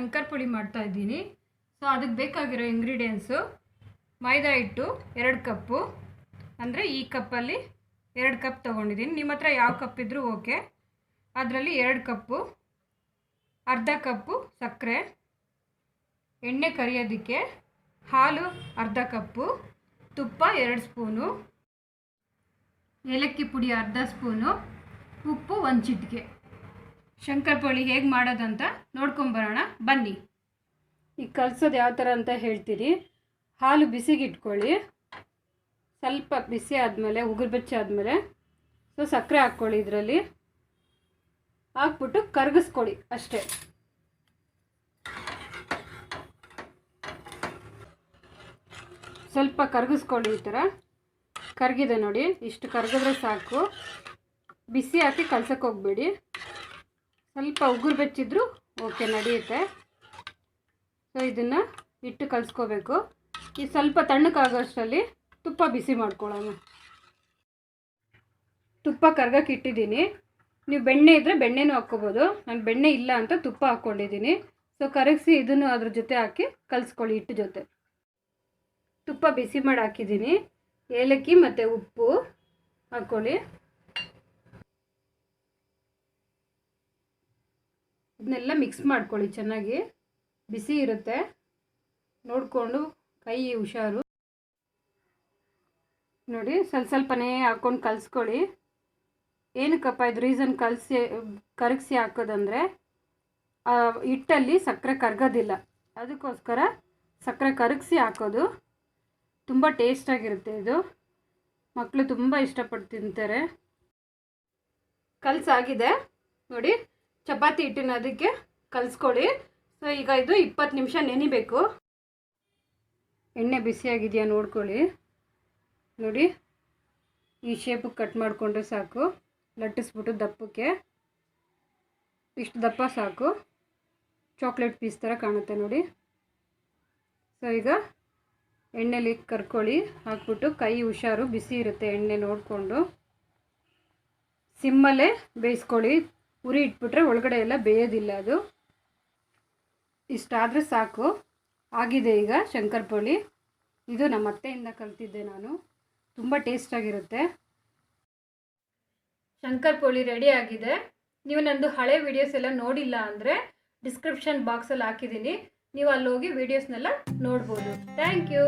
ಶಂಕರಪೊಳಿ ಮಾಡ್ತಾ ಇದ್ದೀನಿ. ಸೊ ಅದಕ್ಕೆ ಬೇಕಾಗಿರೋ ಇಂಗ್ರೀಡಿಯೆಂಟ್ಸು ಮೈದಾ ಹಿಟ್ಟು 2 ಕಪ್ಪು, ಅಂದರೆ ಈ ಕಪ್ಪಲ್ಲಿ 2 ಕಪ್ ತೊಗೊಂಡಿದ್ದೀನಿ. ನಿಮ್ಮ ಹತ್ರ ಯಾವ ಕಪ್ ಇದ್ದರೂ ಓಕೆ. ಅದರಲ್ಲಿ 2 ಕಪ್ಪು, ಅರ್ಧ ಕಪ್ಪು ಸಕ್ಕರೆ, ಎಣ್ಣೆ ಕರಿಯೋದಕ್ಕೆ ಹಾಲು ಅರ್ಧ ಕಪ್ಪು, ತುಪ್ಪ 2 ಸ್ಪೂನು, ಏಲಕ್ಕಿ ಪುಡಿ ಅರ್ಧ ಸ್ಪೂನು, ಉಪ್ಪು 1 ಚಿಟಿಕೆ. ಶಂಕರಪೊಳಿ ಹೇಗೆ ಮಾಡೋದಂತ ನೋಡ್ಕೊಂಬರೋಣ ಬನ್ನಿ. ಈಗ ಕಲಸೋದು ಯಾವ ಥರ ಅಂತ ಹೇಳ್ತೀನಿ. ಹಾಲು ಬಿಸಿಗೆ ಇಟ್ಕೊಳ್ಳಿ. ಸ್ವಲ್ಪ ಬಿಸಿ ಆದಮೇಲೆ ಉಗುರು ಬೆಚ್ಚ ಆದಮೇಲೆ ಸಕ್ಕರೆ ಹಾಕ್ಕೊಳ್ಳಿ. ಇದರಲ್ಲಿ ಹಾಕ್ಬಿಟ್ಟು ಕರಗಿಸ್ಕೊಳ್ಳಿ ಅಷ್ಟೇ. ಸ್ವಲ್ಪ ಕರಗಿಸ್ಕೊಳ್ಳಿ. ಈ ಥರ ಕರಗಿದೆ ನೋಡಿ, ಇಷ್ಟು ಕರಗಿದ್ರೆ ಸಾಕು. ಬಿಸಿ ಹಾಕಿ ಕಲ್ಸಕ್ಕೆ ಹೋಗಬೇಡಿ. ಸ್ವಲ್ಪ ಉಗುರು ಬೆಚ್ಚಿದ್ರು ಓಕೆ, ನಡೆಯುತ್ತೆ. ಸೊ ಇದನ್ನು ಇಟ್ಟು ಕಲಿಸ್ಕೋಬೇಕು. ಈ ಸ್ವಲ್ಪ ತಣ್ಣಕ್ಕಾಗೋಷ್ಟರಲ್ಲಿ ತುಪ್ಪ ಬಿಸಿ ಮಾಡ್ಕೊಳ್ಳೋಣ. ತುಪ್ಪ ಕರ್ಗಕ್ಕೆ ಇಟ್ಟಿದ್ದೀನಿ. ನೀವು ಬೆಣ್ಣೆ ಇದ್ದರೆ ಬೆಣ್ಣೆನೂ ಹಾಕ್ಕೋಬೋದು. ನಾನು ಬೆಣ್ಣೆ ಇಲ್ಲ ಅಂತ ತುಪ್ಪ ಹಾಕ್ಕೊಂಡಿದ್ದೀನಿ. ಸೊ ಕರಗಿಸಿ ಇದನ್ನು ಅದ್ರ ಜೊತೆ ಹಾಕಿ ಕಲಿಸ್ಕೊಳ್ಳಿ ಹಿಟ್ಟು ಜೊತೆ. ತುಪ್ಪ ಬಿಸಿ ಮಾಡಿ ಹಾಕಿದ್ದೀನಿ. ಏಲಕ್ಕಿ ಮತ್ತು ಉಪ್ಪು ಹಾಕ್ಕೊಳ್ಳಿ. ಇದನ್ನೆಲ್ಲ ಮಿಕ್ಸ್ ಮಾಡ್ಕೊಳ್ಳಿ ಚೆನ್ನಾಗಿ. ಬಿಸಿ ಇರುತ್ತೆ, ನೋಡಿಕೊಂಡು ಕೈ ಹುಷಾರು. ನೋಡಿ ಸ್ವಲ್ಪನೇ ಹಾಕ್ಕೊಂಡು ಕಲಿಸ್ಕೊಳ್ಳಿ. ಏನಕ್ಕಪ್ಪ ಇದು ರೀಸನ್ ಕರಗಿಸಿ ಹಾಕೋದಂದರೆ ಹಿಟ್ಟಲ್ಲಿ ಸಕ್ಕರೆ ಕರಗೋದಿಲ್ಲ, ಅದಕ್ಕೋಸ್ಕರ ಸಕ್ಕರೆ ಕರಗಿಸಿ ಹಾಕೋದು. ತುಂಬ ಟೇಸ್ಟಾಗಿರುತ್ತೆ ಇದು. ಮಕ್ಕಳು ತುಂಬ ಇಷ್ಟಪಟ್ಟು ತಿಂತಾರೆ. ಕಲಸಾಗಿದೆ ನೋಡಿ. ಚಪಾತಿ ಹಿಟ್ಟಿನ ಅದಕ್ಕೆ ಕಲಿಸ್ಕೊಳ್ಳಿ. ಸೊ ಈಗ ಇದು 20 ನಿಮಿಷ ನೆನಿಬೇಕು. ಎಣ್ಣೆ ಬಿಸಿಯಾಗಿದೆಯಾ ನೋಡ್ಕೊಳ್ಳಿ. ನೋಡಿ ಈ ಶೇಪಿಗೆ ಕಟ್ ಮಾಡಿಕೊಂಡ್ರೆ ಸಾಕು. ಲಟ್ಟಿಸ್ಬಿಟ್ಟು ದಪ್ಪಕ್ಕೆ, ಇಷ್ಟು ದಪ್ಪ ಸಾಕು. ಚಾಕ್ಲೇಟ್ ಪೀಸ್ ಥರ ಕಾಣುತ್ತೆ ನೋಡಿ. ಸೊ ಈಗ ಎಣ್ಣೆಲಿ ಕರ್ಕೊಳ್ಳಿ. ಹಾಕ್ಬಿಟ್ಟು ಕೈ ಹುಷಾರು, ಬಿಸಿ ಇರುತ್ತೆ ಎಣ್ಣೆ ನೋಡಿಕೊಂಡು. ಸಿಮ್ಮಲ್ಲೇ ಬೇಯಿಸ್ಕೊಳ್ಳಿ. ಉರಿ ಇಟ್ಬಿಟ್ರೆ ಒಳಗಡೆ ಎಲ್ಲ ಬೇಯೋದಿಲ್ಲ ಅದು. ಇಷ್ಟಾದರೆ ಸಾಕು. ಆಗಿದೆ ಈಗ ಶಂಕರಪೊಳಿ. ಇದು ನಮ್ಮ ಅತ್ತೆಯಿಂದ ಕಲಿತಿದ್ದೆ ನಾನು. ತುಂಬ ಟೇಸ್ಟಾಗಿರುತ್ತೆ. ಶಂಕರಪೊಳಿ ರೆಡಿ ಆಗಿದೆ. ನೀವು ನಂದು ಹಳೆ ವೀಡಿಯೋಸ್ ಎಲ್ಲ ನೋಡಿಲ್ಲ ಅಂದರೆ ಡಿಸ್ಕ್ರಿಪ್ಷನ್ ಬಾಕ್ಸಲ್ಲಿ ಹಾಕಿದ್ದೀನಿ. ನೀವು ಅಲ್ಲಿ ಹೋಗಿ ವೀಡಿಯೋಸ್ನೆಲ್ಲ ನೋಡ್ಬೋದು. Thank you.